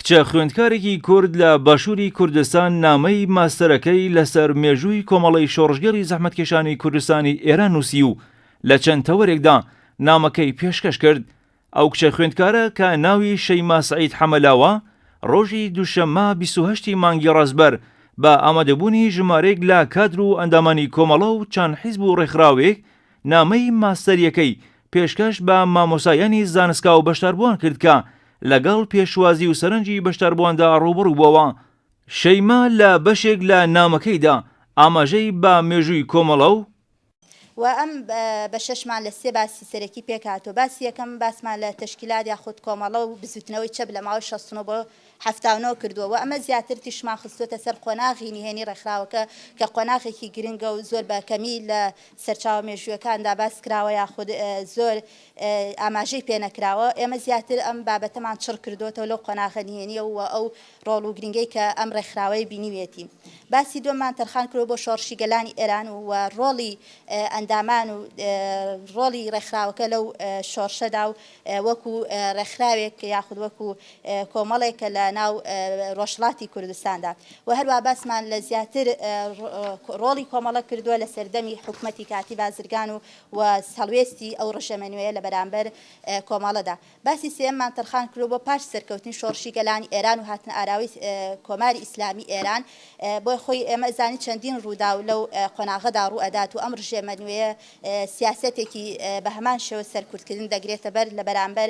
کچە خوێندکارێکی کورد لە باشووری کوردستان نامەی ماستەرەکەی لەسەر مێژووی کۆمەڵی شۆڕژگەری زەحمەتکێشانی کوردستانی ئێران نووسی و لە چەند تەوەرێکدا نامەکەی پێشکەش کرد. ئەو کچە خوێندکارە کە ناوی شەیما سەعید حەمەلاوە ڕۆژی دووشەممە 28 مانگی ڕازبەر بە ئامادەبوونی ژمارەیەک لە کادر و ئەندامانی کۆمەڵە و چەند حیزب و ڕێکخراوێک نامەی ماستەریەکەی پێشکەش بە مامۆسایانی زانستکا و بەشداربووان کرد کە لەگەڵ پێشوازی و سەرنجی بەشداربوواندا ڕوبڕوو بووەوە. شەیما لە بەشێک لە نامەکەیدا ئاماژەی بە مێژووی کۆمەڵە و ئەم بە شەشمان لە سێ باسی سەرەکی پێکهاتوە. باسی یەکەم باسمان لە تەشکیلات یاخود کۆمەڵە و بزوتنەوەی چەپ لە ماوەی 69 بۆ 79 کردووە و ئەمە زیاتر تیشمان خستوتە سەر قۆناغی نهێنی ڕێکخراوەکە کە قۆناغێکی گرنگە و زۆر بە کەمی لە سەرچاوە مێژوویەکاندا باس کراوە یاخود زۆر ئاماژەی پێ نەکراوە. ئێمە زیاتر ئەم بابەتەمان چڕ کردوتەوە لەو قۆناغە نهێنیە و ئەو ڕۆڵ و گرنگەی کە ئەم ڕێکخراوەی بینیوێتی. باسی دووەمان تەرخان کرۆ بۆ شۆڕشی گەلانی ئێران و ڕۆڵی ئەندامان و ڕۆڵی ڕێکخراوەکە لەو شۆڕشەدا و وەکو ڕێکخراوێک یاخود وەکو کۆمەڵێک لە ناو ڕۆژهەڵاتی کوردستاندا و هەروە باسمان لە زیاتر ڕۆڵی کۆمەڵە کردووە لە سەردەمی حکومەتی کاتی بازرگان و هەڵوێستی ئەو ڕەشەمەنوێیە لە بەرامبەر کۆمەڵەدا. باسی سێممان تەرخان کرۆ بۆ پاش سەرکەوتنی شۆڕشی گەلانی ئێران و هاتنە ئاراوی کۆماری ئیسلامی ئێران بۆ خۆی ئێمە زانی چەندین ڕوودا و لەو قۆناغەدا ڕوو ئەدات و ئەم ڕژێمەنوێیە سیاسەتێکی بە هەمان شێوە سەرکوردکردن دەگرێتە بەر لە بەرامبەر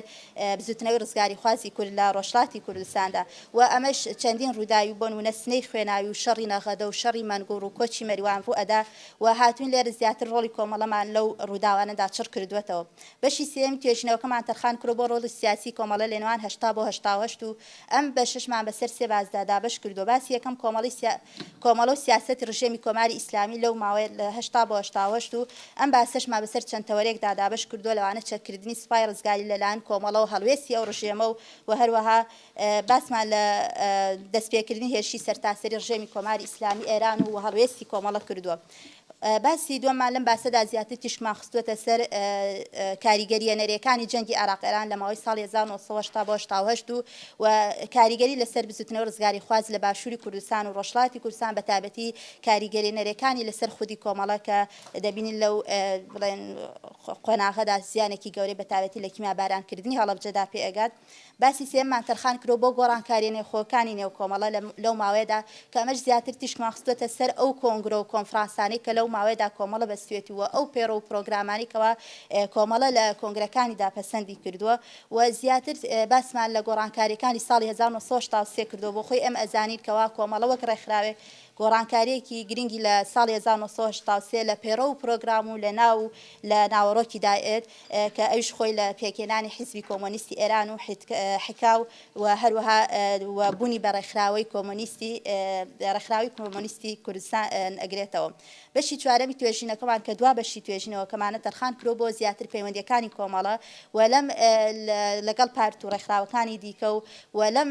بزوتنەوەی ڕزگاری خوازی کورد لە ڕۆژهەڵاتی کوردستاندا و ئەمەش چەندین ڕووداوی بۆ نمونە سنەی خوێناوی و شەڕی نەغەدە و شەڕی مەنگوڕ و کۆچی مەریوان ڕوو ئەدا و هاتوون لێرە زیاتر ڕۆڵی کۆمەڵەمان لەو ڕووداوانەدا چڕ کردوێتەوە. بەشی سێم توێژینەوەکەمان تەرخان کرۆ بۆ ڕۆڵی سیاسی کۆمەڵە لە نێوان 80 بۆ 88 و ئەم بە شەشمان بەسەر سێ بازدادا بەش کردو. باسی یەکەم کۆمەڵە و سیاسەتی ڕژێمی کۆماری ئیسلامی لەو ماوەیە لە 80 بۆ 88 و ئەم باسەشمان بەسەر چەند تەوەرێکدا دابەش کردووە لەوانە چەکردنی سوپای ڕزگاری لەلایەن کۆمەڵە و هەڵوێستی ئەو ڕژێمە و هەروەها باسمان لە دەستپێکردنی هێرشی سەرتاسەری ڕژێمی کۆماری ئیسلامی ئێران و هەڵوێستی کۆمەڵە کردووە. باسی دووەممان لەم باسەدا زیاتر تیشمان خستووەتە سەر کاریگەریە نەرێکانی جەنگی عێراق ئێران لە ماوەی ساڵی 1980 بۆ 88 و کاریگەری لەسەر بزوتنەوە ڕزگاری خواز لە باشووری کوردستان و ڕۆژهەڵاتی کوردستان بە تایبەتی کاریگەری نەرێکانی لەسەر خودی کۆمەڵە کە دەبینین لەو بڵێن قۆناغەدا زیانێکی گەورەی بە تایبەتی لە کیمیابارانکردنی هەڵەبجەدا پێ ئەگات. باسی سێممان تەرخان کرۆ بۆ گۆڕانکاریە نێوخۆکانی نێو کۆمەڵە لەو ماوەیەدا کە ئەمەش زیاتر تیشمان خستووەتە سەر ئەو کۆنگرە و کۆنفرانسانەی کە لەو ماوەیەدا کۆمەڵە بەستوێتی وە ئەو پێڕە و پرۆگرامانی کەوا کۆمەڵە لە کۆنگرەکانیدا پەسەندی کردووە و زیاتر باسمان لە گۆڕانکاریەکانی ساڵی 1983 کردووە بۆ خۆی ئەم ئەزانین کەوا کۆمەڵە وەک ڕێکخراوێ گۆڕانکاریەکی گرنگی لە ساڵی 1983 لە پێڕە و پرۆگرام و لە ناوەڕۆکی دائێر کە ئەوش خۆی لە پێکێنانی حیزبی کۆمۆنیستی ئێران و حکاو و هەروەها بوونی بە ڕێکخراوەی کۆمۆنیستی کوردستان ئەگرێتەوە. بەشی چوارەمی توێژینەکەمان کە دوا بەشی توێژینەوەکەمانە تەرخان کرۆ بۆ زیاتر پەیوەندیەکانی کۆمەڵە و لەم لەگەڵ پارت و ڕێکخراوەکانی دیکە و لەم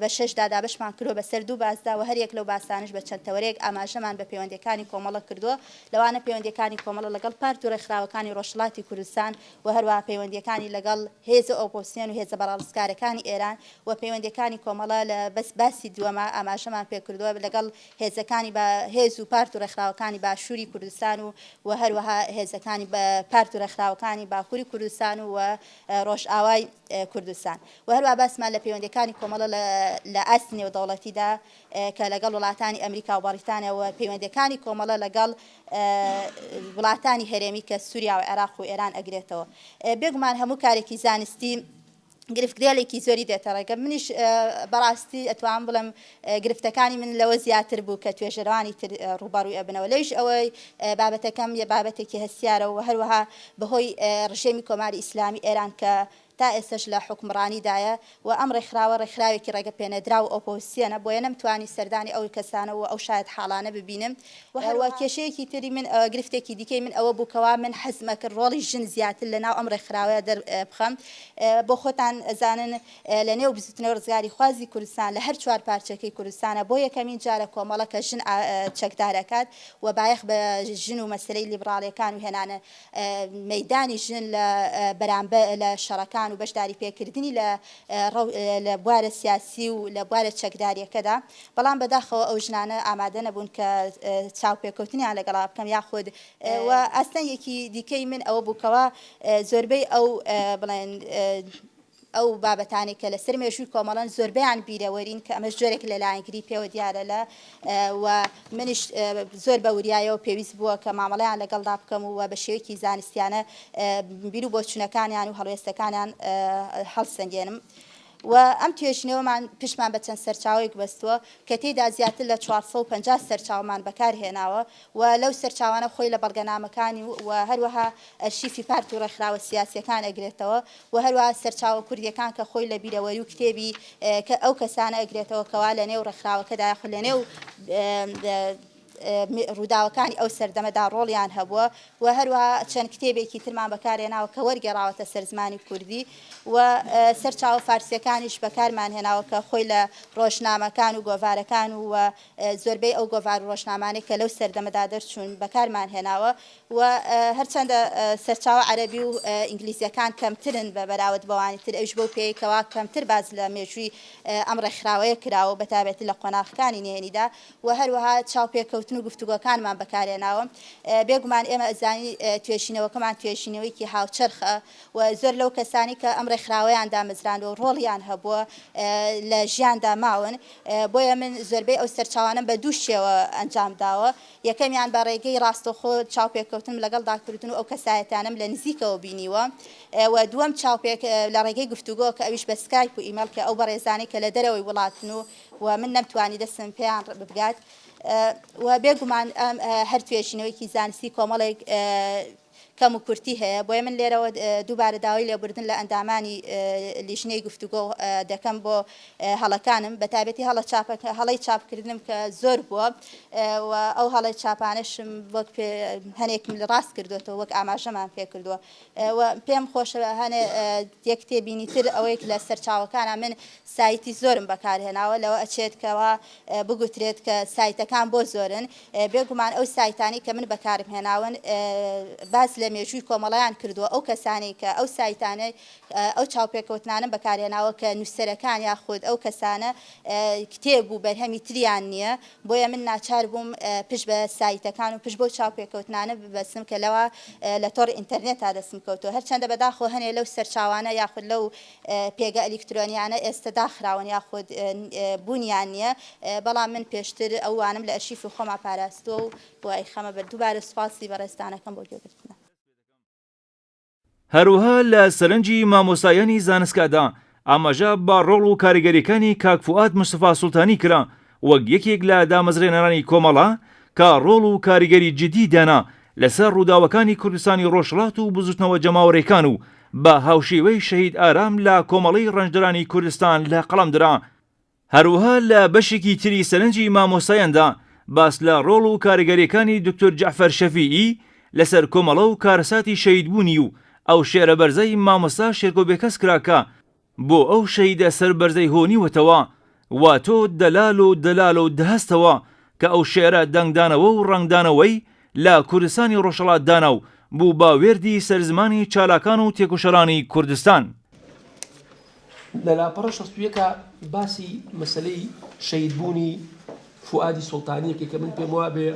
بە شەشدا دابەشمان کرۆ بەسەر دوو باسدا و هەر یەک لەو باسانش بە چەند تەوەرێک ئاماژەمان بە پەیوەندیەکانی کۆمەڵە کردووە لەوانە پەیوەندیەکانی کۆمەڵە لەگەڵ پارت و ڕێکخراوەکانی ڕۆژهەڵاتی کوردستان و هەروەها پەیوەندیەکانی لەگەڵ هێزە ئۆپۆزیسیۆن و هێزە بەڕێوەبردنەکانی ئێران و پەیوەندیەکانی کۆمەڵە لە باسی دووەمە ئاماژەمان پێ کردووە لەگەڵ هێزەکانی بە هێز و پارت و ڕێکخراوەکانی باشووری کوردستان و هەروەها هێزەکانی بە پارت و ڕێکخراوەکانی باکووری کوردستان و ڕۆژئاوای کوردستان و هەروەها باسمان لە پەیوەندیەکانی کۆمەڵە لە ئاستی نێودەوڵەتیدا کە لەگەڵ وڵاتانی ئەمریکا و بەریتانیا و پەیوەندیەکانی کۆمەڵە لەگەڵ وڵاتانی هەرێمی کە سووریا و عێراق و ئێران ئەگرێتەوە. بێگومان هەموو کارێکی زانستی گرفتگرێکی زۆری دێتە ڕێگە. منیش بەڕاستی ئەتوان بڵم گرفتەکانی من لەوە زیاتر بوو کە توێژەرانی تر ڕووبەڕووی ئەبنەوە لەیش ئەوەی بابەتەکەم یە بابەتێکی هەستیارە و هەروەها بەهۆی ڕژێمی کۆماری ئیسلامی ئێران کە تا ئێستش لە حکمڕانیدایە و ئەم ڕێکخراوێکی ڕێگە پێنەدرا و ئۆپۆزیسیۆنە بۆیە نەمتوانی سەردانی ئەو کەسانە و ئەو شاید حاڵانە ببینم و هەروە کێشەیەکی تری من گرفتێکی دیکەی من ئەوە بووکەوە من حەزمە کرد ڕۆڵی ژن زیاتر لەناو ئەم ڕێکخراوەیە دەربخەم بۆ خۆتان ئەزانن لە نێو بزوتنەوە ڕزگاری خوازی کوردستان لە هەر چوار پارچەکەی کوردستانە بۆ یەکەمین جارە کۆمەڵە کە ژن چەکدارەکات و بایەخ بە ژن و مەسلەی لیبراڵیەکان و هێنانە مەیدانی ژن لە بەرامبەر لە شەڕەکان کۆمەڵایەکان و بەشداری پێکردنی لە بوارە سیاسی و لە بوارە چەکداریەکەدا بەڵام بەداخەوە ئەو ژنانە ئامادە نەبوون کە چاوپێکەوتنیان لەگەڵا بکەم یاخود و ئاستەنێکی دیکەی من ئەوە بووکەوە زۆربەی ئەو بڵێن ئەو بابەتانی کە لەسەر مێژووی کۆمەڵەن زۆربیان بیرەوەرین کە ئەمە جۆرێک لە لایەنگری پێوە دیارە لە و منیش زۆر بە وریایەوە پێویست بووە کە مامەڵەیان لەگەڵدا بکەم و بە شێوەیەکی زانستیانە بیر و بۆچوونەکانیان و هەڵوێستەکانیان هەڵسەنگێنم. و ئەم توێژینەوەمان پشمان بە چەند سەرچاوێک بەستووە کە تێیدا زیاتر لە 450 سەرچاومان بەکارهێناوە و لەو سەرچاوانە خۆی لە بەڵگەنامەکانی و هەروەها ئەرشیفی پارت و ڕێکخراوە سیاسیەکان ئەگرێتەوە و هەروەها سەرچاوە کوردیەکان کە خۆی لە بیرەوەری و کتێبی کە ئەو کەسانە ئەگرێتەوە کەوا لە نێو ڕێکخراوەکەدا یاخود لە نێو ڕووداوەکانی ئەو سەردەمەدا ڕۆڵیان هەبووە و هەروەها چەند کتێبێکی ترمان بەکارهێناوە کە وەرگێڕاوەتە سەر زمانی کوردی و سەرچاوە فارسیەکانیش بەکارمان هێناوە کە خۆی لە ڕۆژنامەکان و گۆڤارەکان و زۆربەی ئەو گۆڤار و ڕۆژنامانێک کە لەو سەردەمەدا دەرچوون بەکارمان هێناوە و هەرچەندە سەرچاوە عەرەبی و ئینگلیزیەکان کەمترن بە بەراورد بەوانی تر ئەوش بەو پێیەکەوە کەمتر باز لە مێژووی ئەم ڕێکخراوەیە کراوە بەتابەتی لە قۆناغەکانی نهێنیدا و هەروەها چاوپێکەوتن و گفتوگۆکانمان بەکارهێناوە بێگومان ئێمە ئەزانی توێژینەوەکەمان توێژینەوەیکی هاوچەرخە و زۆر لەو کەسانی کە ئەم ڕێکخراوەیان دامەزراند و ڕۆڵیان هەبووە لە ژیاندا ماون بۆیە من زۆربەی ئەو سەرچاوانم بە دوو شێوە ئەنجام داوە یەکەمیان بە ڕێگەی ڕاستەوخۆ چاوپێکەوتن لەگەڵ داکردن و ئەو کەسایەتانم لە نزیکەوە بینیوە و دووەم چاوپێک لە ڕێگەی گفتوگۆ کە ئەویش بە سکایپ و ئیمەیل کە ئەو بەڕێزانەی کە لە دەرەوەی وڵاتن و من نەمتوانی دەستم پێیان ببگات و بێگومان هەر توێژینەوەیکی زانستی کۆمەڵێک کەم و کورتی هەیە بۆیە من لێرەوە دووبارە داوای لێبوردن لە ئەندامانی لیژنەی گفتوگۆ دەکەم بۆ هەڵەکانم بەتابەتی هەڵەی چاپکردنم کە زۆر بووە و ئەو هەڵی چاپانشم وەک هەنێکم لە ڕاست کردوێتەوە وەک ئاماژەمان پێ کردووە و پێم خۆشە هەنێ یەک تێبینی تر ئەوەیەک لە سەرچاوەکانە من سایتی زۆرم بەکارهێناوە لەوە ئەچێت کەوا بگوترێت کە سایتەکان بۆ زۆرن بێگومان ئەو سایتانی کە من بەکارم هێناون باز لە مێژووی کۆمەڵایان کردووە ئەو کەسانی کە ئەو سایتانە ئەو چاوپێکەوتنانم بەکارهێناوە کە نووسەرەکان یاخود ئەو کەسانە کتێب و بەرهەمی تریان نییە بۆیە من ناچار بووم پشت بە سایتەکان و پشت بۆ چاوپێکەوتنانە ببەسم کە لەوە لە تۆڕ ئینتەرنێتتا دەستم کەوتەوە هەرچەندە بەداخۆ هەنێ لەو سەرچاوانە یاخود لەو پێگە ئەلیکترۆنیانە ئێستا داخراون یاخود بوونیان نییە بەڵام من پێشتر ئەوانم لە ئەرشیفی خۆما پاراستووە و بۆ ئەی خەمە بەر دووبارە سوپاسی بەڕێستانەکەم بۆ گوێگرتنە. هەروەها لە سەرنجی مامۆستایانی زانستکادا ئاماژە بە ڕۆڵ و کاریگەریەکانی کاک فواد مستەفا سوڵتانی کرا وەک یەکێک لە دامەزرێنەرانی کۆمەڵە کە ڕۆڵ و کاریگەری جدی دانا لەسەر ڕووداوەکانی کوردستانی ڕۆژهەڵات و بزوتنەوە جەماوەڕێکان و بە هاوشێوەی شەهید ئارام لە کۆمەڵەی ڕەنجدەرانی کوردستان لە قەڵەمدرا. هەروەها لە بەشێکی تری سەرنجی مامۆستایاندا باس لە ڕۆڵ و کاریگەریەکانی دکتۆر جەعفەر شەفیعی لەسەر کۆمەڵە و کارەساتی شەهیدبوونی و ئەو شێرە بەرزەی مامۆستا شێرکۆبێکەس کراکە بۆ ئەو شەهیدە سەر بەرزەی هۆنیوەتەوە وا تۆ دەلال و دەهەستەوە کە ئەو شێرە دەنگدانەوە و ڕنگدانەوەی لە کوردستانی ڕۆژهەڵات دانا و بوو باوێردی سەرزمانی چالاکان و تێکۆشەرانی کوردستان. لە لاپەڕە 61 باسی مەسەلەی شەهیدبوونی فوادی سوڵتانیەکە کە من پێم وا بێ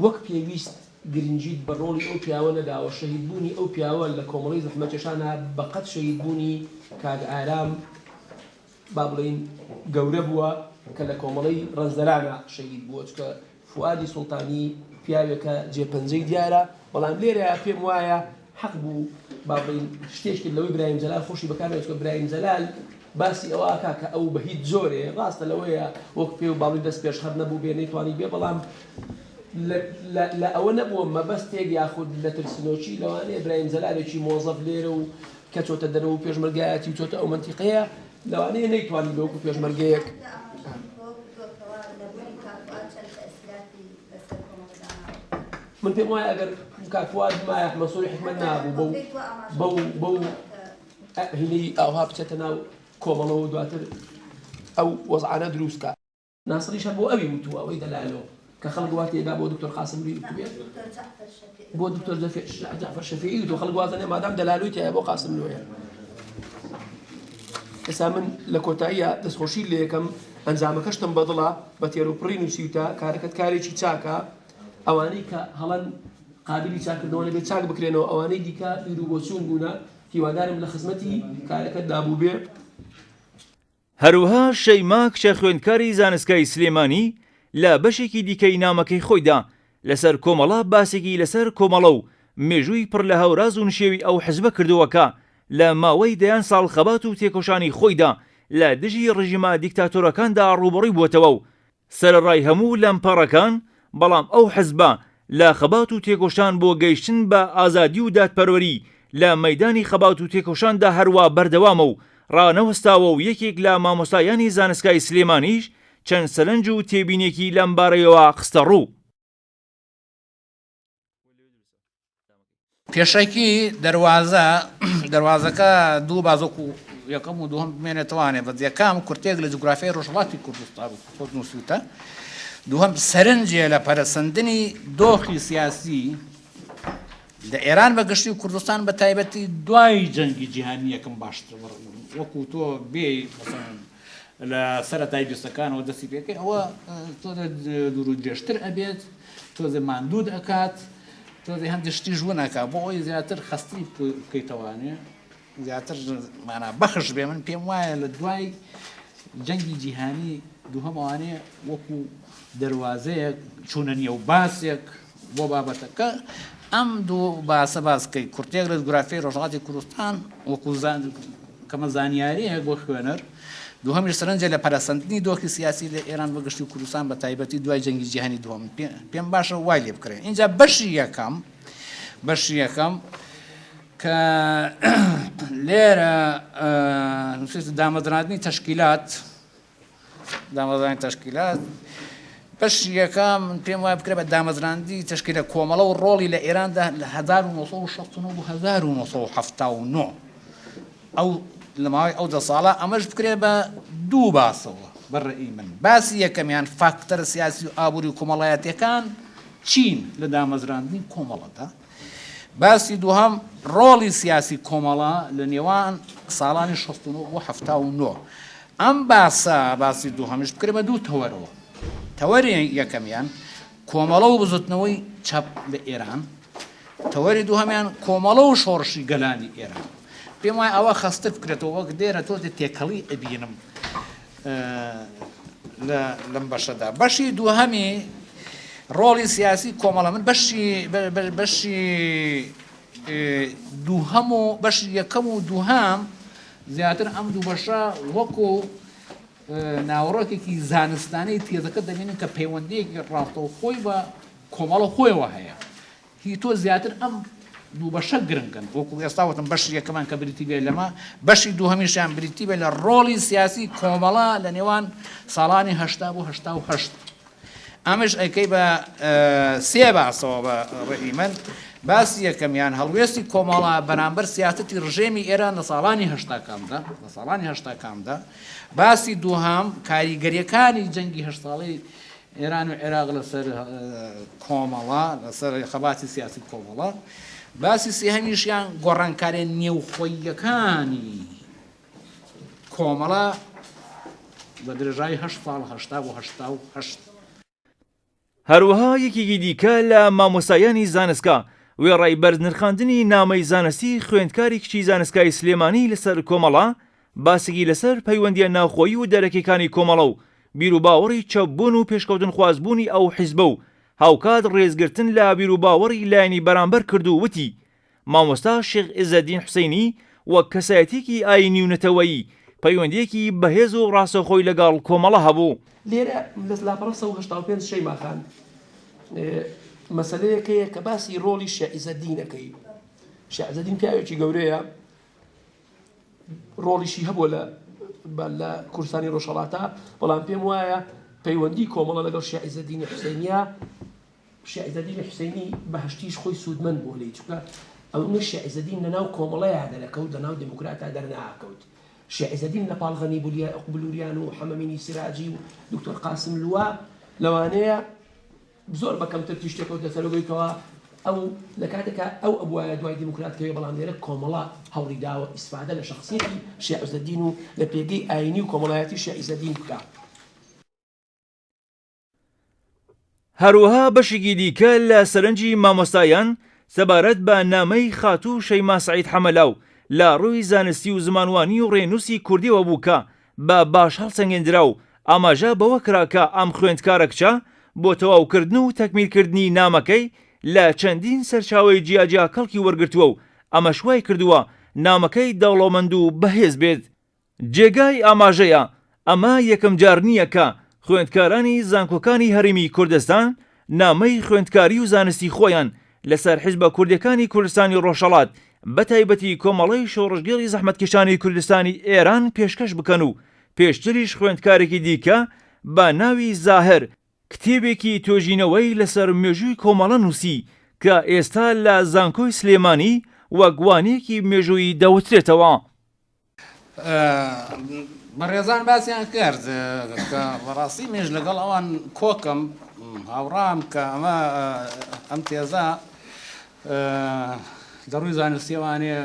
وەک پێویست گرنگیت بە ڕۆڵی ئەو پیاوە نەداوە شەهیدبوونی ئەو پیاوە لە کۆمەڵی زەحمەتکێشانە بەقەت شەهیدبوونی کاک ئارام با بڵێین گەورە بووە کە لە کۆمەڵی ڕەنجدەرانە شەهید بووە چکە فوادی سوڵتانی پیاوێکە جێپەنجەی دیارە بەڵام لێرە پێم وایە حەق بوو با بڵێین شتێشت لەوەی برایم جەلال خۆشی بەکارێت چکە برایم جەلال باسی ئەوە کە ئەو بە هیچ زۆرێ ڕاستە لەوەیە وەک پێ و باڵی دەست پێشخەر نەبوو بێ نەیتوانی بێ بەڵام لە ئەوە نەبووە مەبەستێک یاخود لە ترسینۆچی لەوانەیە برایم جەلالێکی مۆزەف لێرە و کە چۆتە دەرەوە و پێشمەرگایەتی و چۆتە ئەو منتیقەیە لەوانەیە نەیتوانی بەوەکو پێشمەرگەیەک من پێم وایە ئەگەر کاک فواد مایە مەسوولی حکمت نابوو بەو هینەی ئەوها بچێتە ناو کۆمەڵەوە و دواتر ئەو وەزعانە دروستکە ناسڕیشە بۆ ئەوی وتووە ئەوەی دەلالەوە کە خەڵک وا تێدا بۆ دکتۆر قاسملوی بێت بۆ دکتۆر جعفەر شەفیعی و خەڵک وازانێ مادام دەلالوی تایە بۆ قاسملویە ئێستا من لە کۆتاییە دەستخۆشی لە یەکەم ئەنجامەکەشتم بەدڵە بە تێروپڕی نووسیوتە کارەکەت کارێکی چاکە ئەوانەی کە هەڵەن قابلی چاکردنەوە بێت چاک بکرێنەوە ئەوانەی دیکە بیر و بۆچوون بوونە هیوادارم لە خزمەتی کارەکەت دابوو بێ. هەروەها شەیما کچە خوێندکاری زانستگای سلێمانی لە بەشێکی دیکەی نامەکەی خۆیدا لەسەر کۆمەڵە باسێکی لەسەر کۆمەڵە و مێژووی پڕ لە هەوراز و نشێوی ئەو حزبە کردووەکە لە ماوەی دەیان ساڵ خەبات و تێکۆشانی خۆیدا لە دژی ڕژیمە دیکتاتۆرەکاندا ڕوبەڕووی بووەتەوە و سەرڕای هەموو لەمپەڕەکان بەڵام ئەو حزبە لە خەبات و تێکۆشان بۆ گەیشتن بە ئازادی و دادپەروەری لە مەیدانی خەبات و تێکۆشاندا هەروە بەردەوامە و ڕانەوەستاوە و یەکێک لە مامۆستایانی زانستگای سلێمانیش چەند سەرنج و تێبینێکی لەم بارەیەوە خستە ڕوو. پێشەکی دەواازەکە دوو بازۆک و یەکەم و دووەم بمێنێتوانێت بە یەکەم کورتێک لە جوگرافیای ڕۆژهەڵاتی کوردستان خۆت نووسیوتە، دووەم سەرنجێ لە پەرەسەندنی دۆخی سیاسی لە ئێران بەگشتی و کوردستان بە تایبەتی دوای جەنگی جیهانی یەکەم باشتر وەکو تۆ بێ لە سەرەتای جستەکانەوە دەستی پێکەی ئەوە تۆ دوور و درێژتر ئەبێت، تۆزێ ماندوود ئەکات، تۆزێ هەندێک شتی ژوونەکە بۆ ئەوی زیاتر خەستی بکەیتەوانێ زیاتر مانە بەخش بێ. من پێم وایە لە دوای جەنگی جیهانی دووهەمەوانێ وەکو دەواازەیەک چوونە نێو باسێک بۆ بابەتەکە ئەم دوو باسە باسکەی کورتێک لە جوگرافیای ڕۆژهەڵاتی کوردستان وەکو کەمە زانیاریەک بۆ خوێنەر، دووهەمیش سەرنجە لە پەرەسەندنی دۆخی سیاسی لە ئێران بەگشتی و کوردستان بە تایبەتی دوای جەنگی جیهانی دووەم پێم باشە وای لێ بکرێن. اینجا بەشی یەکەم کە لێرە دامەزراندنی تەشکیلات بەشی یەکەم پێم وای بکرێت بە دامەزراندنی تەشکیلە کۆمەڵە و ڕۆڵی لە ئێراندا لە 1969 بۆ 1979 ئەو لە ماوەی ئەو دە ساڵە ئەمەش بکرێت بە دوو باسەوە بەڕێی من. باسی یەکەمیان فاکتەر سیاسی و ئابووری و کۆمەڵایەتیەکان چین لە دامەزراندنی کۆمەڵەدا، باسی دووهەم ڕۆڵی سیاسی کۆمەڵە لە نێوان ساڵانی 69 بۆ 79. ئەم باسی دووهەمیش بکرێت بە دوو تەوەرەوە. تەوەری یەکەمیان کۆمەڵە و بزوتنەوەی چەپ لە ئێران، تەوەری دووهەمیان کۆمەڵە و شۆڕشی گەلانی ئێران. پێم وایە ئەوە خەستر بکرێتەوە وەک دێرە تۆ تێکەڵی ئەبینم لەم بەشەدا. بەشی دووهەمی ڕۆڵی سیاسی کۆمەڵە من بەشی دووهەم و بەشی یەکەم و دووهەم زیاتر ئەم دوو بەشە وەکو ناوەڕۆکێکی زانستانەی تێزەکە دەبینن کە پەیوەندیەکی ڕاستەوە خۆی بە کۆمەڵە خۆیەوە هەیە. هی تۆ زیاتر ئەم دوو بەشە گرنگن وەکو ئێستاوەتم بەشی یەکەمان کە بریتی بێ لەمە، بەشی دووهەمیشیان بریتی بێ لە ڕۆڵی سیاسی کۆمەڵە لە نێوان ساڵانی 80 بۆ 88. ئەمەش ئەیکەی بە سێ باسەوە بە ڕێی من. باسی یەکەمیان هەڵوێستی کۆمەڵە بەرامبەر سیاسەتی ڕژێمی ئێران لە ساڵانی 80کاندا، باسی دووهەم کاریگەریەکانی جەنگی 8 ساڵی ئێران و عێراق لەسەر کۆمەڵە لەسەر خەباتی سیاسی کۆمەڵە، باسی سێهەمیشیان گۆڕانکاری نێوخۆییەکانی کۆمەڵە بە درێژایی 8 ساڵ 80 بۆ 88. هەروەها یەکێکی دیکە لە مامۆستایانی زانستگا وێڕای بەرزنرخاندنی نامەی زانستی خوێندکاری کچی زانستگای سلێمانی لەسەر کۆمەڵە باسێکی لەسەر پەیوەندیە ناوخۆیی و دەرەکیەکانی کۆمەڵە و بیر و باوەڕی چەپبوون و پێشکەوتن خوازبوونی ئەو حیزبە و هاوکات ڕێزگرتن لە بیر و باوەڕی لایەنی بەرامبەر کرد و وتی مامۆستا شێخ عیزەدین حوسەینی وەک کەسایەتێکی ئاینی و نەتەوەیی پەیوەندیەکی بەهێز و ڕاستەوخۆی لەگەڵ کۆمەڵە هەبوو. لێرە لە لاپەڕە 1985 شەیماخان مەسەلەیەکەیە کە باسی ڕۆڵی شێخ عیزەدینەکەی. شێخ عیزەدین پیاوێکی گەورەیە، ڕۆڵیشی هەبووە لە کوردستانی ڕۆژهەڵاتە، بەڵام پێم وایە پەیوەندی کۆمەڵە لەگەڵ شێخ عیزەدین حوسەینیە. شێخ عیزەدین حوسەینی بەهشتیش خۆی سوودمەند بووە لێی، چونکە ئەوە شێخ عیزەدین لەناو کۆمەڵەیە دەرەکەوت، لەناو دموکراتە دەرناکەوت. شێخ عیزەدین لەپاڵ غەنی بلوریان و حەمەمینی سیراجی و دکتۆر قاسم لوا لەوانەیە زۆر بەکەمتر تیشتێکەوتە سەرۆگەیەوە ئەو لە کاتێکە ئەو ئەبووایە دوای دیموکراتکەوێ بەڵام لێرە کۆمەڵا هەوڵی داوە ئیسفادە لە شخصیەتی شیع عیزەدین و لە پێگەی ئاینی و کۆمەڵایەتی شیع عیزەدین بکات. هەروەها بەشێکی دیکە لە سەرنجی مامۆستایان سەبارەت بە نامەی خاتوو شەیما سەعید حەمەلاو لە ڕووی زانستی و زمانوانی و ڕێنووسی کوردیەوە بوو کە بە باش هەڵسەنگێنرا و ئاماژە بەوە کراکە ئەم خوێندکارە کچە بۆ تەواوکردن و تەکمیلکردنی نامەکەی لە چەندین سەرچاوی جیاجیا کەڵکی وەرگرتووە و ئەمە شوای کردووە نامەکەی دەوڵەمەند و بەهێز بێت. جێگای ئاماژەیە ئەمە یەکەم جار نییە کە خوێندکارانی زانکۆکانی هەرێمی کوردستان نامەی خوێندکاری و زانستی خۆیان لەسەر حیزبە کوردەکانی کوردستانی ڕۆژهەڵات بە تایبەتی کۆمەڵەی شۆڕژگەری زەحمەتکێشانی کوردستانی ئێران پێشکەش بکەن و پێشتریش خوێندکارێکی دیکە بە ناوی زاهر کتێبێکی تۆژینەوەی لەسەر مێژووی کۆمەڵە نووسی کە ئێستا لە زانکۆی سلێمانی وە گوانەیەکی مێژووی دەوترێتەوە. بەڕێزان باسییان کرد کە بەڕاستی مێژ لەگەڵ ئەوان کۆکەم هاوڕام کە ئەمە ئەم تێزە دەڕووی زانستیوانێ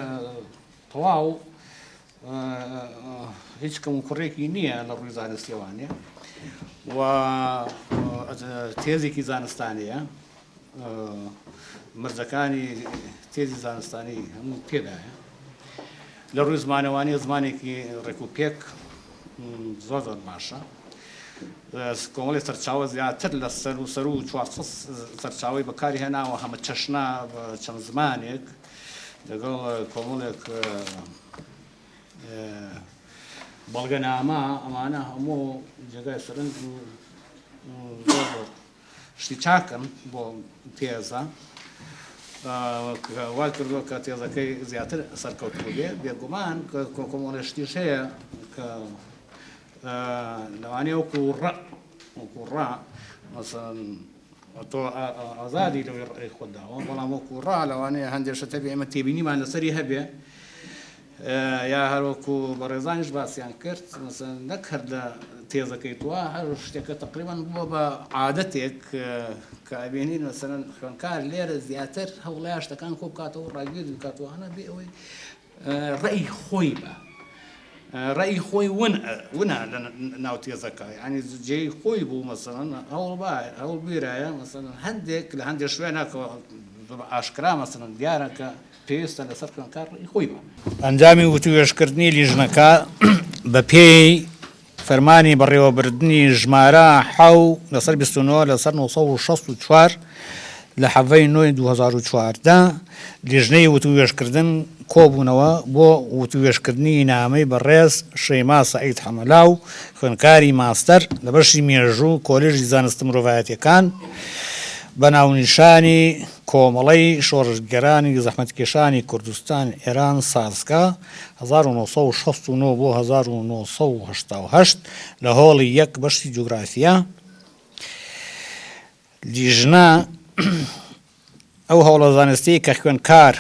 تەواو هیچ کەم و کوڕێکی نییە لە ڕووی زانستیوانێ و تێزێکی زانستانەیە مرجەکانی تێزی زانستانی هەموو تێدایە لە ڕووی زمانەوانی زمانێکی ڕێکوپێک زۆر زۆر باشە کۆمەڵی سەرچاوە زیاتر لە سەر و 400 سەرچاوی بەکاری هێناوە هەمە چەشنا چەند زمانێک لەگەڵ کۆمەڵێک بەڵگەنامە ئەمانە هەموو جێگای سەرنج و زۆر شتی چاکن بۆ تێزە وای کردووە کە تێزەکەی زیاتر سەرکەوتوو بێ بێگومان کۆمەڵی شتیش هەیە کە لەوانەیە وەکو ڕا تۆ ئازادی لەوەی ڕێی خۆداوە بەڵام وەکو ڕا لەوانەیە هەندێک شتە بێ ئێمە تێبینیمان لەسەری هەبێ یا هەروەکو بەڕێزانیش باسییان کرد نەک هەر لە تێزەکەی توە هەر شتێکە تقریبان بووە بە عادەتێک کە ئەبێنین مەسەرەن خوێندکار لێرە زیاتر هەوڵای شتەکان کۆ بکاتەوە ڕاگیر بکاتەوەانە بێ ئەوەی ڕێی خۆی بە ڕێی خۆی ونە لە ناو تێزەکە ینی جێی خۆی بوو مەسەرەن هەوڵ بیرایە مەسەرەن هەندێک لە هەندێک شوێنەکە ئاشکرا مەسەرەن دیارە کە پێویستە لەسەر خوێندکار ڕێی خۆی بە. ئەنجامی وتوێژکردنی لیژنەکە بە پێی فەرمانی بەڕێوەبردننی ژمارە حەو لەسەر 29 لەسەر 1964 لە حەڤەی نۆی 2014 لیژنەی وتوێژکردن کۆبوونەوە بۆ وتوێژکردنی نامەی بەڕێز شەیما سەعید حەمەلاو خوێندکاری ماستەر لە بەشی مێژوو کۆلێژی زانستە مرۆڤایەتیەکان بە ناونیشانی کۆمەڵەی شۆڕژگەرانی زەحمەتکێشانی کوردستان ئێران سازکە 1969 بۆ 1970 لە هۆڵی یەک بەشی جوگرافیا. لیژنە ئەو هەوڵە زانستی کە خوێندکار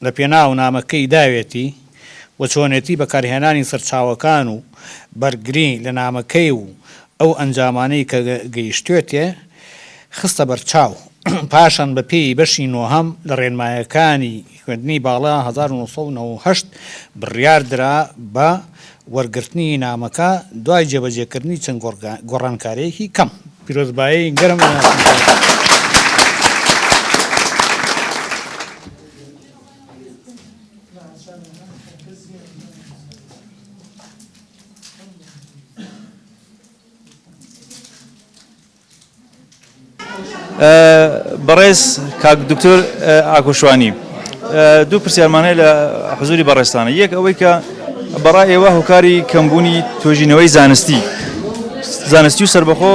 لە پێناو نامەکەی داوێتی و چۆنێتی بەکارهێنانی سەرچاوەکان و بەرگری لە نامەکەی و ئەو ئەنجامانەی کە گەیشتوێتێ خستە بەرچاو پاشان بە پێی بەشی نۆهەم لە ڕێنمایەکانی خوێندنی باڵا 1998 بڕیاردرا بە وەرگرتنی نامەکە دوای جێبەجێکردنی چەند گۆڕانکاریەکی کەم. پیرۆزبایی گەرم بەڕێز کاک دکتۆر ئاکۆشوانی دوو پرسیارمانەیە لە حزوری بەڕێستانە. یەک ئەوەی کە بەڕای ئێوە هۆکاری کەمبوونی تۆژینەوەی زانستی و سربەخۆ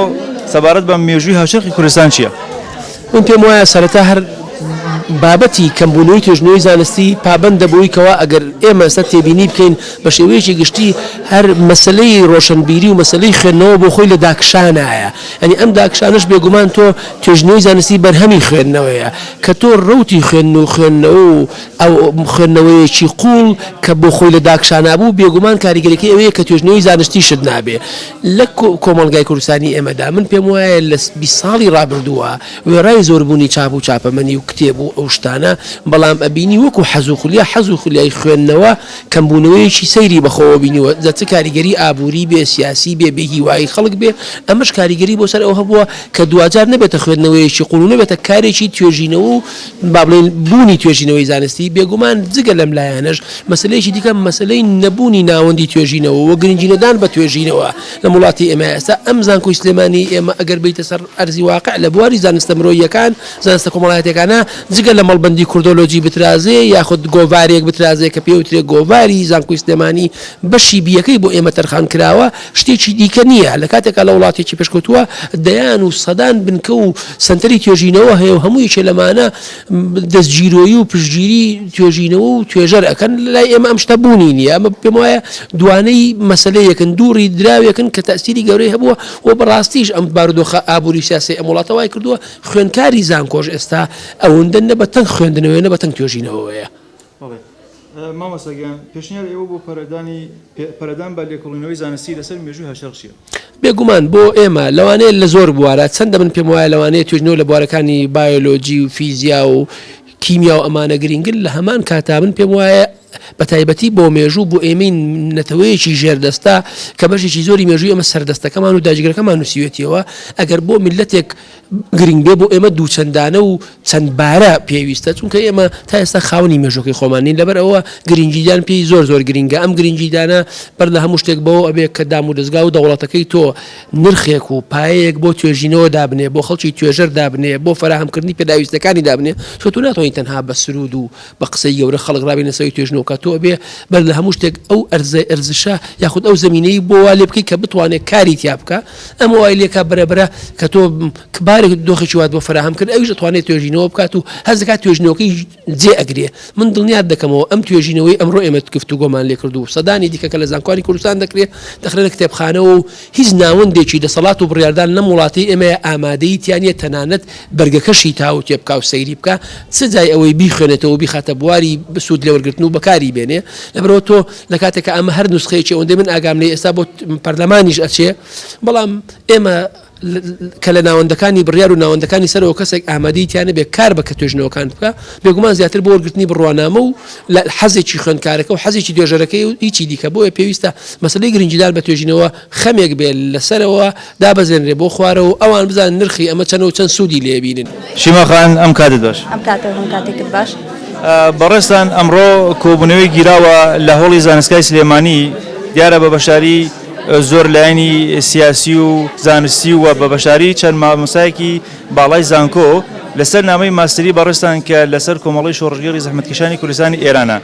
سەبارەت بە مێژووی هاوچەرخی کوردستان چییە؟ من پێم وایە سەرەتا هەر بابەتی کەمبوونەوەی توێژینەوەی زانستی پابەندە بۆی کەوا ئەگەر ئێمە ئێستا تێبینی بکەین بە شێوەیەکی گشتی هەر مەسلەی ڕۆشنبیری و مەسلەی خوێندنەوە بۆ خۆی لە داکشانایە. ئەنی ئەم داکشانش بێگومان تۆ توێژینەوەی زانستی بەرهەمی خوێندنەوەیە کە تۆ ڕەوتی خوێندنەوە و ئەو خوێندنەوەیەکی قوڵ کە بۆ خۆی لە داکشانە بوو بێگومان کاریگەرەکەی ئەوەیە کە توێژینەوەی زانستی شت نابێ. لە کۆمەڵگای کوردستانی ئێمەدا من پێم وایە لە 20 ساڵی ڕابردووە وێڕای زۆربوونی چاپ و چاپەمەنی و کتێب و ئەو شتانە بەڵام ئەبینی وەکو حەزوخلیای خوێندنەوە کەمبوونەوەیەکی سەیری بەخۆوە بینیوە دەچ کاریگەری ئابووری بێ سیاسی بێ هیوای خەڵک بێ ئەمەش کاریگەری بۆ سەر ئەو هەبووە کە دوجار نەبێتە خوێندنەوەیەکی قوڵ نەبێتە کارێکی توێژینەوە و با بڵێن بوونی توێژینەوەی زانستی بێگومان جگە لەم لایەنەش مەسلەیەکی دیکە مەسلەی نەبوونی ناوەندی توێژینەوە و گرنگجینەدان بە توێژینەوە لە وڵاتی ئێمە ئێستا ئەم زانکۆی سلێمانی ئێمە ئەگەر بیتە سەر ئەرزی واقع لە بواری زانستە مرۆییەکان زانستە کۆمەڵایەتەکانە جگە لە مەڵبەندی کوردۆلۆجی بترازێ یاخود گۆڤارێک بترازێ کە پێوترێ گۆڤاری زانکۆی سلێمانی بەشی بیەکەی بۆ ئێمە تەرخان کراوە شتێکی دیکە نییە لە کاتێکا لە وڵاتێکی پێشکەوتووە دەیان و سەدان بنکە و سنتەری توێژینەوە هەیە و هەموویەکێ لەمانە دەستگیرۆیی و پشتگیری توێژینەوە و توێژەر ئەەکەن لای ئێمە ئەم شتە بوونی نییە ئەمە پێم وایە دوانەی مەسلەیەکن دووری دراوێکن کە تەسیری گەورەی هەبووە و بەڕاستیش ئەم بارودۆخە ئابووری سیاسی ئەم وڵاتەوای کردووە خوێندکاری زانکۆش ئێستا ئەوەندە نە بە تەنگ خوێندنەوەی نە بە تەنگ توێژینەوەیە. مامۆستاگیان پێشنیار ئێوە بۆ پەرەدان بە لێکۆڵینەوەی زانستی لەسەر مێژووی هەشەرشیە بێگومان بۆ ئێمە لەوانەیە لە زۆر بوارە چەندە من پێم وایە لەوانەیە توێژنەوە لە بوارەکانی بایۆلۆجی و فیزیا و کیمیا و ئەمانە گرنگن لە هەمان کاتا من پێم وایە بە تایبەتی بۆ مێژوو بۆ ئێمەی نەتەوەیەکی ژێردەستا کە بەشێکی زۆری مێژووی ئەمە سەردەستەکەمان و داگیرەکەمان نووسیوێتیەوە ئەگەر بۆ میلەتێک گرنگ بێ بۆ ئێمە دووچەندانە و چەند بارە پێویستە چونکە ئێمە تا ئێستا خاوەنی مێژووکەی خۆمانین لەبەر ئەوە گرنگیدان پێی زۆر گرنگە ئەم گرنگیدانە بەر لە هەموو شتێک بەوە ئەبێ کە دام و دەستگا و دەوڵەتەکەی تۆ نرخێک و پایەیەک بۆ توێژینەوە دابنێ بۆ خەڵکی توێژەر دابنێ بۆ فراهەمکردنی پێداویستەکانی دابنێ چۆ تو ناتوانین تەنها بە سرود و بە قسەی گەورە خەڵک ڕابێنە سەوی توێژنەوە کە تۆ بێ بەر لە هەموو شتێک ئەو ئەرزشە یاخود ئەو زمینەی بۆ وا لێ بکەی کە بتوانێت کاری تیا بکە ئەم وای لێکا بەرەبرە کە تۆ کبارێک دۆخێکی وات بۆ فراهەم کرد ئەویش دەتوانێت توێژینەوە بکات و هەز دەکات توێژینەوەکەی جێ ئەگرێ من دڵنیات دەکەمەوە ئەم توێژینەوەی ئەمڕۆ ئێمە گفتوگۆمان لێ کردو سەدانی دیکە کە لە زانکۆی کوردستان دەکرێت دەخرێنە کتێبخانەوە و هیچ ناوەندێکی دەسەڵات و بڕیاردان لەم وڵاتی ئێمە ئامادەی تیانە تەنانەت بەرگەکەشی تاو تێ بکە و سەیری بکە چ جای ئەوەی بیخوێنێتەوە بیخاتە بواری بسوود لێوەرگرتن و بەکاری بێنێ لەبەرەوە تۆ لە کاتێکە ئەمە هەر نوسخەیەکی ئەوەندەی من ئاگام لێ ئێستا بۆ پەرلەمانیش ئەچێ بەڵام ئێمە کە لە ناوەندەکانی بڕیار و ناوەندەکانی سەرەوە کەسێک ئامادەیتیانە بێ کار بکە توێژنەوەکان بکە بێگومان زیاتر بۆ وەرگرتنی بڕوانامە و لە حەزێکی خوێندکارەکە و حەزێکی توێژەرەکەی و هیچی دیکە بۆیە پێویستە مەسلەی گرنگیدار بە توێژینەوە خەمێک بێ لەسەرەوە دابەزێنرێ بۆ خوارەوە و ئەوان بزان نرخی ئەمە چەند و چەند سوودی لێبینن. شیماخان ئەم کاتت باش ئەم کاتێکت باش بەڕێستان ئەمڕۆ کۆبوونەوەی گیراوە لە هۆڵی زانستگای سلێمانی دیارە بە بەشاری زۆر لایەنی سیاسی و زانستی و بە بەشاری چەند مامۆستایەکی باڵای زانکۆ لەسەر نامەی ماستری بەڕێستان کە لەسەر کۆمەڵی شۆڕژگەری زەحمەتکێشانی کوردستانی ئێرانە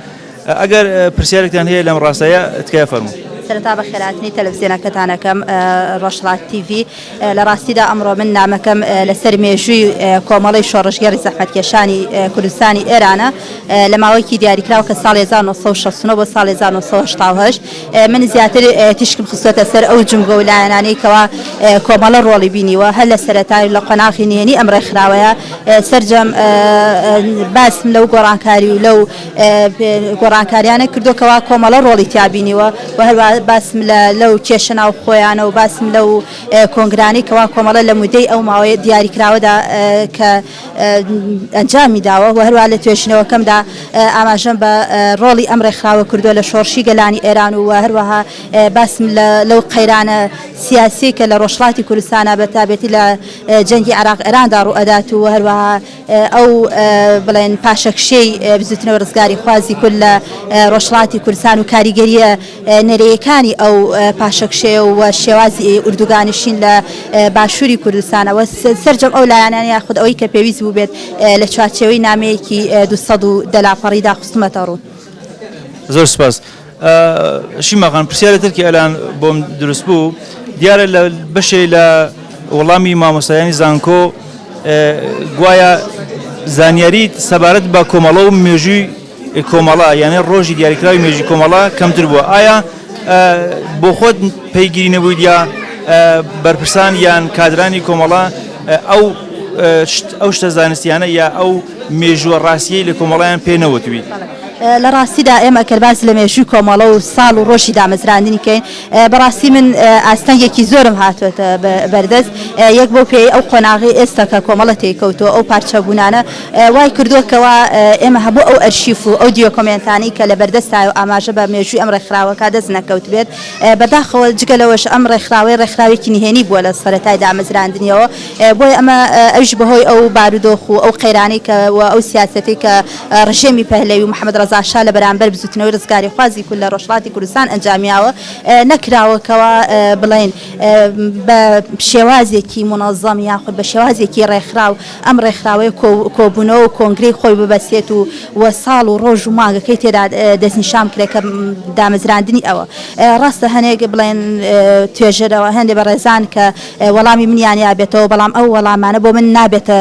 ئەگەر پرسیارێکتان هەیە لەم ڕاستایە تکایە فەرموو. سەرەتا بە خێراتنی تەلەڤیزیۆنەکەتانەکەم ڕۆژهەڵات TV لە ڕاستیدا ئەمڕۆ من نامەکەم لەسەر مێژووی کۆمەڵی شۆڕژگەری زەحمەتکێشانی کوردستانی ئێرانە لە ماوەیەکی دیاریکراوە کە ساڵی 1969 بۆ ساڵی 1970 من زیاتر تیشکم خستۆتە سەر ئەو جمگە و لایەنانەی کەوا کۆمەڵە ڕۆڵی بینیوە هەر لە سەرەتای لە قۆناغی نهێنی ئەم ڕێکخراوەیە سەرجەم باسم لەو گۆڕانکاری و لەو گۆڕانکاریانە کردوکەوە کۆمەڵە ڕۆڵی تیابینیوە و هەروە باسم لەو کێشە ناو خۆیانە و باسم لەو کۆنگرانی کەوا کۆمەڵە لە مودەی ئەو ماوەیە دیاریکراوەدا کە ئەنجامی داوە و هەروە لە توێژینەوەکەمدا ئاماژەم بە ڕۆڵی ئەم ڕێکخراوە کردووە لە شۆڕشی گەلانی ئێران و هەروەها باسم لەو قەیرانە سیاسی کە لە ڕۆژهەڵاتی کوردستانە بە تابێتی لە جەنگی عێراق ئێراندا ڕوئەدات و هەروەها ئەو بڵێن پاشەکشەی بزوتنەوە ڕزگاری خوازی کورد لە ڕۆژهەڵاتی کوردستان و کاریگەریە نەرەیەکانی ئەو پاشەکشەیە و شێوازی ئوردوگانیشین لە باشووری کوردستانەوە سەرجەم ئەو لایەنانی یاخود ئەوەی کە پێویست بوو بێت لە چوارچێوەی نامەیەکی 200 لاپەڕیدا خستومەتە ڕوو. زۆر سپاس. شیماخان پرسیارێتر کە ئەلان بۆم دروست بوو دیارە لە بەشێ لە وەڵامی مامۆستایانی زانکۆ گوایە زانیاریت سەبارەت بە کۆمەڵە و مێژووی کۆمەڵە یانێ ڕۆژی دیاریکراوی مێژووی کۆمەڵە کەمتر بووە ئایا بۆ خۆت پەیگیری نەبوویت یا بەرپرسان یان کادرانی کۆمەڵە ئەو شتە زانستیانە یا ئەو مێژووە ڕاستیەی لە کۆمەڵایان پێ نەوتوی؟ لە ڕاستیدا ئێمە کەرباز لە مێژووی کۆمەڵە و ساڵ و ڕۆژی دامەزراندنیکەین بەڕاستی من ئاستەنگێکی زۆرم هاتوێتە بەردەست یەک بۆ پێی ئەو قۆناغی ئێستا کە کۆمەڵە تێکەوتووە ئەو پارچەبوونانە وای کردووەکەوە ئێمە هەموو ئەو ئەرشیف و ئەو دیۆکۆمنتانی کە لە بەردەستایە و ئاماژە بە مێژووی ئەم ڕێکخراوەکە دەست نەکەوت بێت بەداخەوە جگەلەوەش ئەم ڕێکخراوێکی نهێنی بووە لە سەرەتای دامەزراندنیەوە بۆی ئەمە ئەوش بەهۆی ئەو بارودۆخ و ئەو قەیرانەی کە ئەو سیاسەتی کە ڕژێمی پەهلەوی و محەممەد ڕەزا شا لە بەرامبەر بزوتنەوەی ڕزگاری خوازی کورد لە ڕۆژهەڵاتی کوردستان ئەنجامیاوە نەکراوەکەوە بڵێن بە شێوازێکی منەظەم یاخود بە شێوازێکی ڕێکخراو ئەم ڕێکخراوەیە کۆبوونەوە و کۆنگرەی خۆی ببەسێت و ساڵ و ڕۆژ و مانگەکەی تێدا دەستنیشان کرێت کە دامەزراندنی ئەوە ڕاستە هەنێک بڵێن توێژەرەوە هەندێک بە ڕێزان کە وەڵامی منیان یابێتەوە بەڵام ئەو وەڵامانە بۆ من نابێتە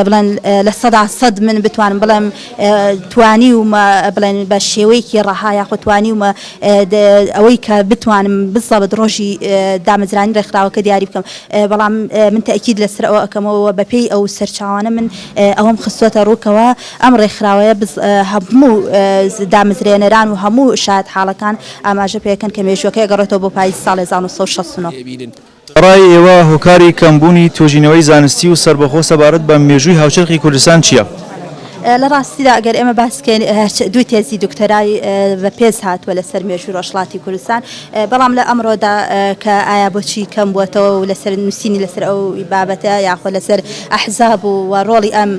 بڵێن لە 100% من بتوانم بڵێم توانی ومە بڵێن بە شێوەیەکی ڕەها یاخود توانی ومە ئەوەی کە بتوانم بزەبت ڕۆژی دامەزرانی ڕێکخراوەکە دیاری بکەم بەڵام من تەکید لەسەر ئەوە ئەەکەمەوە بەپێی ئەو سەرچاوانە من ئەوەم خستوەتە ڕووکەوە ئەم ڕێکخراوەیە هەموو دامەزرێنەران و هەموو شاد حاڵەکان ئاماژە پێکەن کە مێژوەکە گەڕێتەوە بۆ پای ساڵی 1969. ڕای ئێوە هۆکاری کەمبوونی توێژینەوەی زانستی و سربەخۆ سەبارەت بە مێژووی هاوچەرخی کوردستان چییە؟ لە ڕاستیدا ئەگەر ئێمە باسکەین دوی تێزی دکتۆرای بە پێز هاتووە لەسەر مێژووی ڕۆژهەڵاتی کوردستان بەڵام لە ئەمڕۆدا کە ئایا بۆچی کەم بووەتەوە و لەسەر نووسینی لەسەر ئەو بابەتە یاخۆ لەسەر ئەحزاب و ڕۆڵی ئەم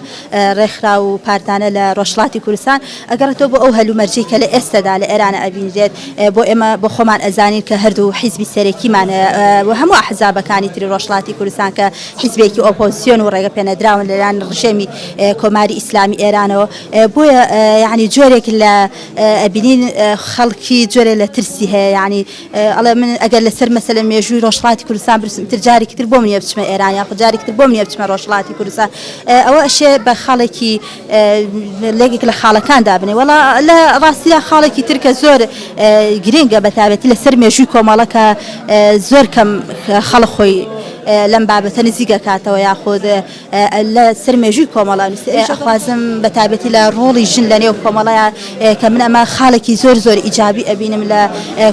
ڕێکخرا و پارتانە لە ڕۆژهەڵاتی کوردستان ئەگەڕێتەوە بۆ ئەو هەلومەرجەی کە لە ئێستادا لە ئێرانە ئەبینرێت بۆ ئێمە بۆ خۆمان ئەزانین کە هەردوو حیزبی سەرەکیمانە و هەموو ئەحزابەکانی تری ڕۆژهەڵاتی کوردستان کە حیزبێکی ئۆپۆزیسیۆن و ڕێگە پێنەدراون لەلایەن ڕژێمی کۆماری ئیسلامی ئێرانەوە بۆیە یعنی جۆرێک لە ئەبینین خەڵکی جۆرێ لە ترسی هەیە یعنی ئەڵێ من ئەگەر لەسەر مەسەلە مێژووی ڕۆژهەڵاتی کوردستان برسم تر جارێکی تر بۆ من نییە بچمە ئێران یاخود جارێکی تر بۆ من نییە بچمە ڕۆژهەڵاتی کوردستان ئەوە ئەشێ بە خاڵێکی لێکێک لە خاڵەکاندا بنێ وەڵا لە ڕاستیدا خاڵێکی تر کە زۆر گرنگە بەتابەتی لەسەر مێژووی کۆمەڵەکە زۆر کەم خەڵک خۆی لەم بابەتە نزیگە کاتەوە یاخود لە سەر مێژووی کۆمەڵە خوازم بەتابەتی لە ڕۆڵی ژن لە نێو کۆمەڵەیە کە من ئەمە خاڵێکی زۆر زۆر ئیجابی ئەبینم لە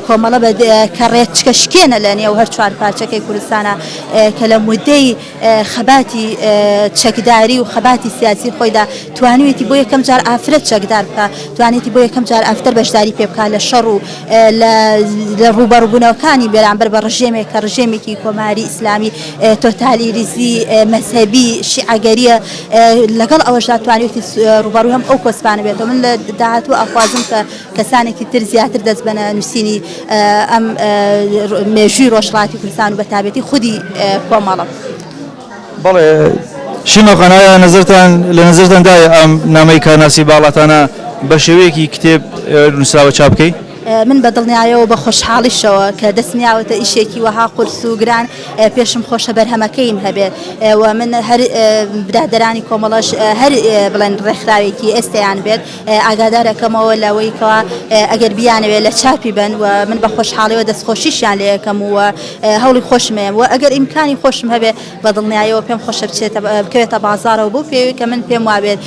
کۆمەڵە کە ڕێچکە شکێنە لە نێو هەر چوار پارچەکەی کوردستانە کە لە مودەی خەباتی چەکداری و خەباتی سیاسی خۆیدا توانوێتی بۆ یەکەم جار ئافرەت چەکدار بکە توانێتی بۆ یەکەم جار ئافتەر بەشداری پێ بکات لە شەڕ و لە ڕوبەڕبوونەوەکانی بێرامبەر بە ڕژێمێک کە ڕژێمێکی کۆماری ئیسلامی تۆتالیریزی مەسەبی شیعەگەریە لەگەڵ ئەوەشدا توانێتی ڕوبەڕووی هەم ئەو کۆسپانە بێتەوە من لە داهاتوو ئەخوازم کە کەسانێکی تر زیاتر دەست بەنە نووسینی ئەم مێژووی ڕۆژهەڵاتی کوردستان و بەتابەتی خودی کۆمەڵە. بەڵێ شینۆخانایە لە نەزەرتاندایە ئەم نامەی کارناسی باڵاتانە بە شێوەیەکی کتێب نووسراوە چاپ بکەیت؟ من بە دڵنیایەوە بە خۆشحاڵیشەوە کە دەستنیاوەتە ئیشێکی وەها قورس و گران پێشم خۆشە بەرهەمەکەیم هەبێت و من هەر برادەرانی کۆمەڵەش هەر بڵێن ڕێکخراوێکی ئێستایان بێت ئاگادارەکەمەوە لەوەی کەوا ئەگەر بیانەوێت لە چاپی بن و من بە خۆشحاڵیەوە دەستخۆشیشیان لێ یەکەم و هەوڵی خۆشمەیە و ئەگەر ئیمکانی خۆشم هەبێت بە دڵنیایەوە پێم خۆشە بکەوێتە بازارەوە بۆ پێوی کە من پێم وابێت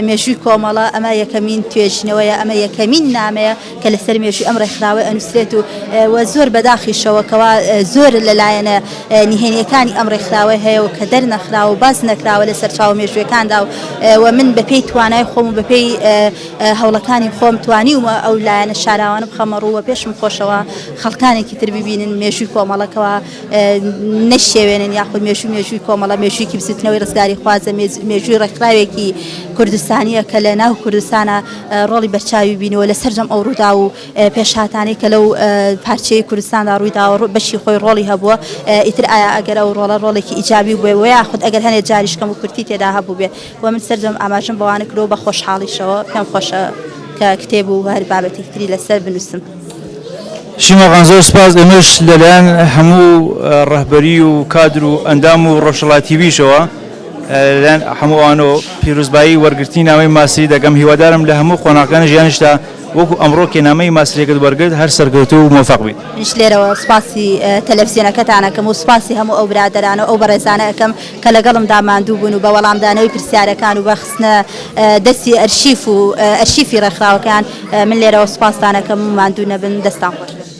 مێژووی کۆمەڵە ئەمە یەکەمین توێژینەوەیە ئەمە یەکەمین نامەیە کە لەسەر مێژووی ئەم ڕێکخراوە ئەنووسرێت و زۆر بەداخیشەوەکەوە زۆر لەلایەنە نهێنیەکانی ئەم ڕێکخراوە هەیە و کە دەرنەخراوە و باز نەکراوە لەسەر چاو مێژوویەکاندا و من بەپێی توانای خۆم و بەپێی هەوڵەکانی خۆم توانیومە ئەو لایەنە شاراوانە بخەمەڕوو و پێشم خۆشەوە خەڵکانێکی تر ببینن مێژووی کۆمەڵەکەوە نەشێوێنن یاخود مێژووی کۆمەڵە مێژوویکی بزوتنەوەی ڕزگاری خوازە مێژووی ڕێکخراوێکی کوردستانیە کە لە ناو کوردستانە ڕۆڵی بەرچاوی بینەوە لە سەرجەم ئەو ڕوودا و پێشهاتانەی کە لەو پارچەی کوردستاندا ڕوویداوە بەشی خۆی ڕۆڵی هەبووە ئیتر ئایا ئەگەر ئەو ڕۆڵێکی ئیجابی بووێ و یاخود ئەگەر هەنێک جاریشکەم و کورتی تێدا هەبوو بێ و من سەرجەم ئاماژەم بەوانە کردەوە بە خۆشحاڵیشەوە پێم خۆشە کە کتێب و هەر بابەتێکی تری لەسەر بنووسم. شیماغان زۆر سپاس ئێمەش لەلایەن هەموو ڕەهبەری و کادر و ئەندام و ڕۆژهەڵاتیویشەوە لەلایەن هەمووانەوە پیرۆزبایی وەرگرتی نامەی ماسی دەگەم هیوادارم لە هەموو قۆناغەکانی ژیانیشدا وەکو ئەمڕۆ کێنامەی ماسرێکت وەرگرت هەر سەرکەوتو و موفق بیت. منش لێرەوە سپاسی تەلەڤیزیۆنەکەتان ئەکەم و سپاسی هەموو ئەو برادەرانە ئەو بەڕێزانە ئەەکەم کە لەگەڵمدا ماندوو بوون و بە وەڵامدانەوەی پرسیارەکان و بەخستنە دەستی ئەرشیف و ئەرشیفی ڕێکخراوەکان من لێرەوە سپاسدانەکەم و ماندوو نەبن دەستان خۆش.